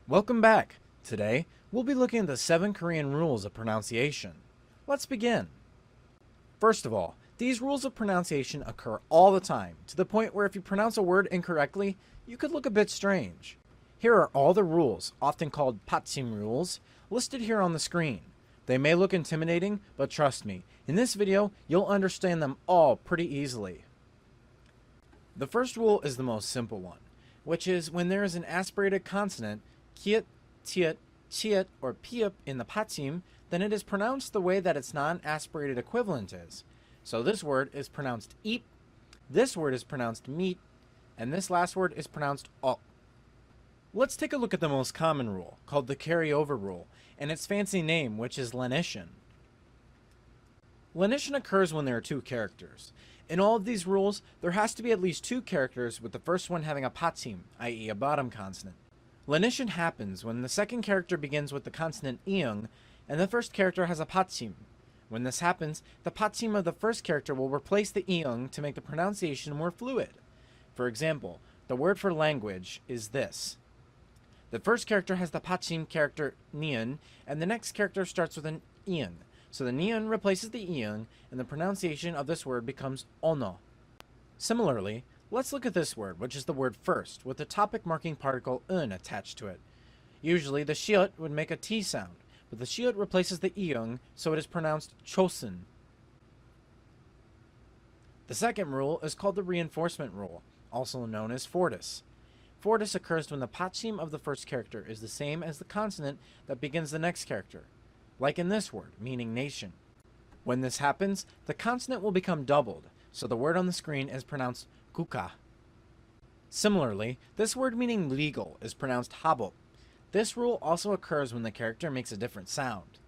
Welcome back. Today, we'll be looking at the 7 Korean rules of pronunciation. Let's begin. First of all, these rules of pronunciation occur all the time, to the point where if you pronounce a word incorrectly, you could look a bit strange. Here are all the rules, often called Patsim rules, listed here on the screen. They may look intimidating, but trust me, in this video, you'll understand them all pretty easily. The first rule is the most simple one, which is when there is an aspirated consonant, kiet, tiet, chiet, or piep in the patsim, then it is pronounced the way that its non-aspirated equivalent is. So this word is pronounced eep, this word is pronounced meet, and this last word is pronounced ok. Let's take a look at the most common rule, called the carryover rule, and its fancy name, which is lenition. Lenition occurs when there are 2 characters. In all of these rules, there has to be at least 2 characters, with the first one having a patsim, i.e. a bottom consonant. Lenition happens when the second character begins with the consonant iung, and the first character has a patsim. When this happens, the patsim of the first character will replace the iung to make the pronunciation more fluid. For example, the word for language is this. The first character has the patsim character nian, and the next character starts with an iung. So the nian replaces the iung, and the pronunciation of this word becomes ono. Similarly, let's look at this word, which is the word first, with the topic marking particle un attached to it. Usually the shiot would make a T sound, but the shiot replaces the iung, so it is pronounced chosun. The second rule is called the reinforcement rule, also known as fortis. Fortis occurs when the patsim of the first character is the same as the consonant that begins the next character, like in this word, meaning nation. When this happens, the consonant will become doubled, so the word on the screen is pronounced kuka. Similarly, this word meaning legal is pronounced habot. This rule also occurs when the character makes a different sound.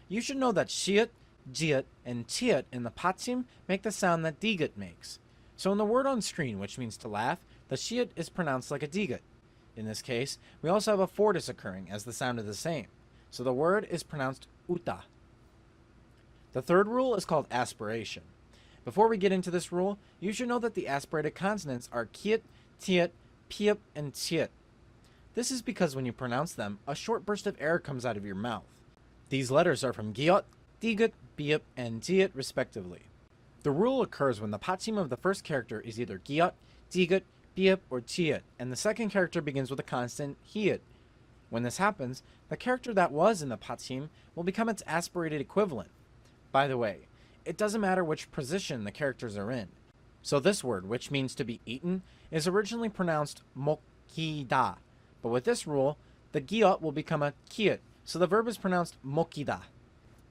You should know that shiat, jiat, and tiat in the patsim make the sound that digat makes. So in the word on screen, which means to laugh, the shiat is pronounced like a digat. In this case, we also have a fortis occurring as the sound is the same. So the word is pronounced uta. The third rule is called aspiration. Before we get into this rule, you should know that the aspirated consonants are kiet, tiet, piep, and chiet. This is because when you pronounce them, a short burst of air comes out of your mouth. These letters are from giot, digut, biep, and tiet respectively. The rule occurs when the patsim of the first character is either giot, digut, biep, or tiet, and the second character begins with a consonant hiet. When this happens, the character that was in the patsim will become its aspirated equivalent. By the way, it doesn't matter which position the characters are in. So this word, which means to be eaten, is originally pronounced mokida, but with this rule, the giot will become a kiet, so the verb is pronounced mokida.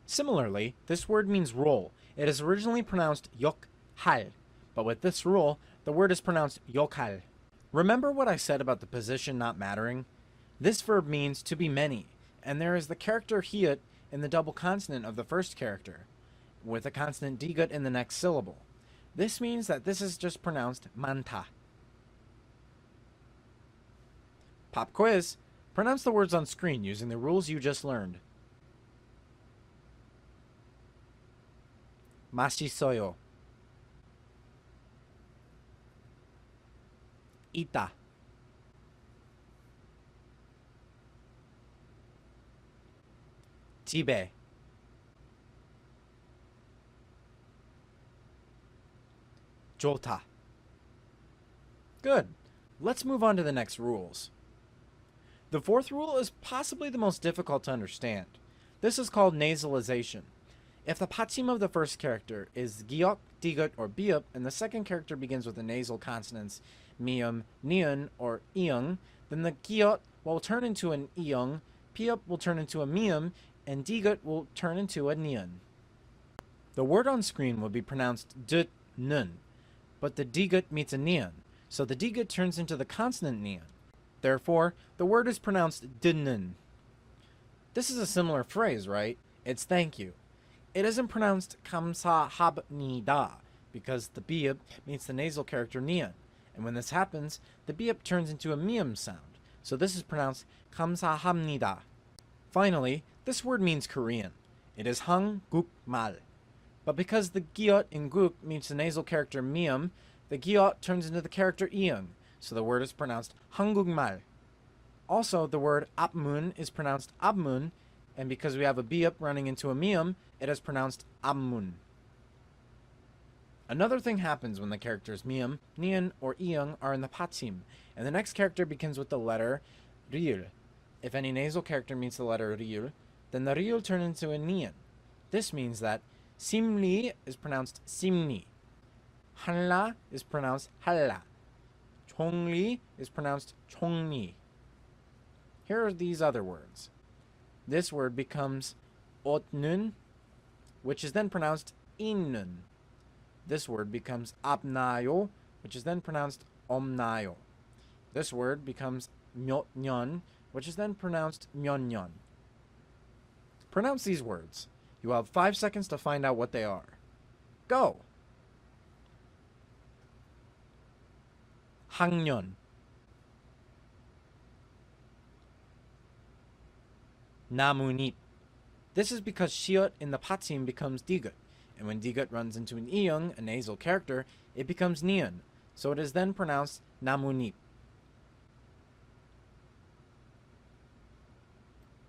Similarly, this word means roll. It is originally pronounced yokhal, but with this rule, the word is pronounced yokhal. Remember what I said about the position not mattering? This verb means to be many, and there is the character hiet in the double consonant of the first character, with a consonant digut in the next syllable. This means that this is just pronounced manta. Pop quiz. Pronounce the words on screen using the rules you just learned. Mashisoyo. Ita. Jibe. Jota. Good. Let's move on to the next rules. The fourth rule is possibly the most difficult to understand. This is called nasalization. If the patsim of the first character is giok, digut, or biup, and the second character begins with the nasal consonants mium, niun, or iung, then the giot will turn into an iung, piup will turn into a mium, and digut will turn into a niun. The word on screen will be pronounced dut nun, but the digut meets a niun, so the digut turns into the consonant niun. Therefore, the word is pronounced dinnun. This is a similar phrase, right? It's thank you. It isn't pronounced kamsahabnida because the biub meets the nasal character nian, and when this happens, the biub turns into a mium sound, so this is pronounced kamsahamnida. Finally, this word means Korean. It is hang guk mal. But because the giot in guk meets the nasal character mium, the giot turns into the character iung, so the word is pronounced hangugmal. Also, the word apmun is pronounced abmun, and because we have a biup running into a mium, it is pronounced ammun. Another thing happens when the characters mium, nian, or iung are in the patsim, and the next character begins with the letter ryul. If any nasal character meets the letter ryul, then the ryul turns into a nian. This means that simli is pronounced simni, hanla is pronounced halla, chongli is pronounced chongni. Here are these other words. This word becomes otnun, which is then pronounced innun. This word becomes apnayo, which is then pronounced omnayo. This word becomes myotnyon, which is then pronounced myonyon. Pronounce these words. You have 5 seconds to find out what they are. Go! 학년, 나뭇잎. This is because shiot in the patsim becomes digut, and when digut runs into an iung, a nasal character, it becomes nian, so it is then pronounced 나뭇잎.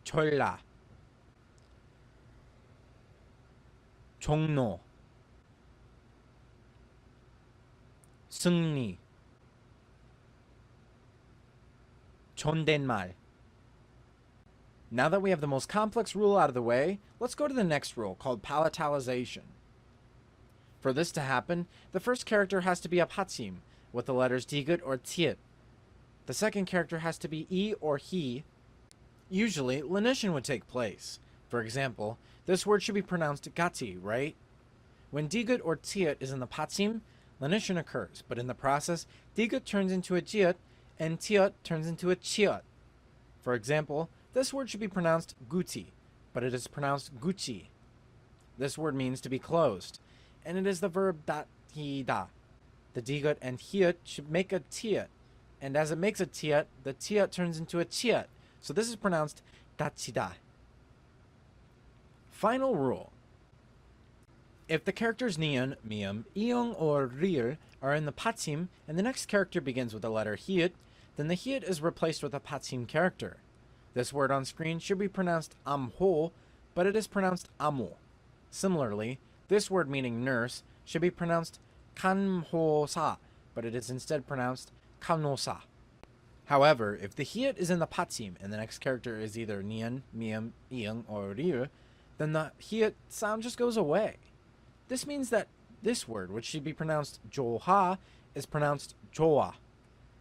졸라, 종로, 승리, 존댓말. Now that we have the most complex rule out of the way, let's go to the next rule called palatalization. For this to happen, the first character has to be a patsim with the letters digut or tiet. The second character has to be e or he. Usually, lenition would take place. For example, this word should be pronounced gati, right? When digut or tiet is in the patsim, lenition occurs, but in the process, digut turns into a jiet and tiet turns into a chiot. For example, this word should be pronounced guti, but it is pronounced gucci. This word means to be closed, and it is the verb datida. The digut and hiet should make a tiet, and as it makes a tiet, the tiet turns into a chiet, so this is pronounced datida. Final rule. If the characters nian, mium, iung, or ryul are in the patsim, and the next character begins with the letter hiet, then the hiet is replaced with a patsim character. This word on screen should be pronounced amho, but it is pronounced amo. Similarly, this word meaning nurse should be pronounced kanhosa, but it is instead pronounced kanosa. However, if the hiet is in the patsim and the next character is either nian, mium, iung, or ryul, then the hiet sound just goes away. This means that this word, which should be pronounced joha, is pronounced joa.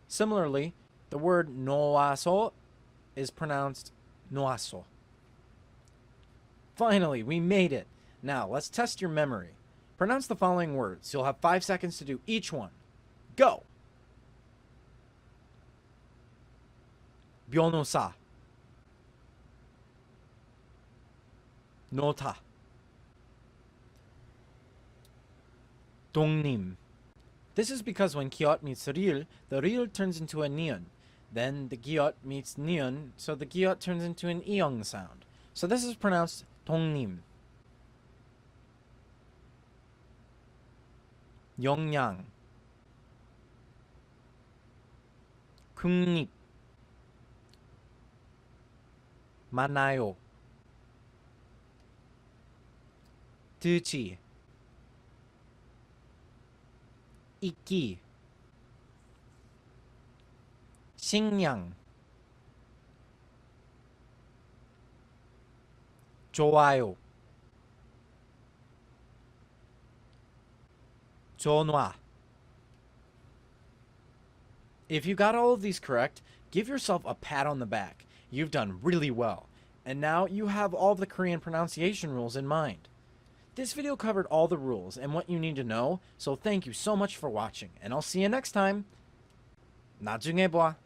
Similarly, the word noaso is pronounced noaso. Finally, we made it. Now, let's test your memory. Pronounce the following words. You'll have 5 seconds to do each one. Go! 변호사, 노타, 독림. This is because when kiot meets ryul, the ryul turns into a nion. Then the giot meets nion, so the giot turns into an iong sound. So this is pronounced 독림. 영양, 국립, 많아요, 드지, 있기, 식량, 좋아요, 전화. If you got all of these correct, give yourself a pat on the back. You've done really well. And now you have all of the Korean pronunciation rules in mind. This video covered all the rules and what you need to know, so thank you so much for watching, and I'll see you next time. 나중에 봐.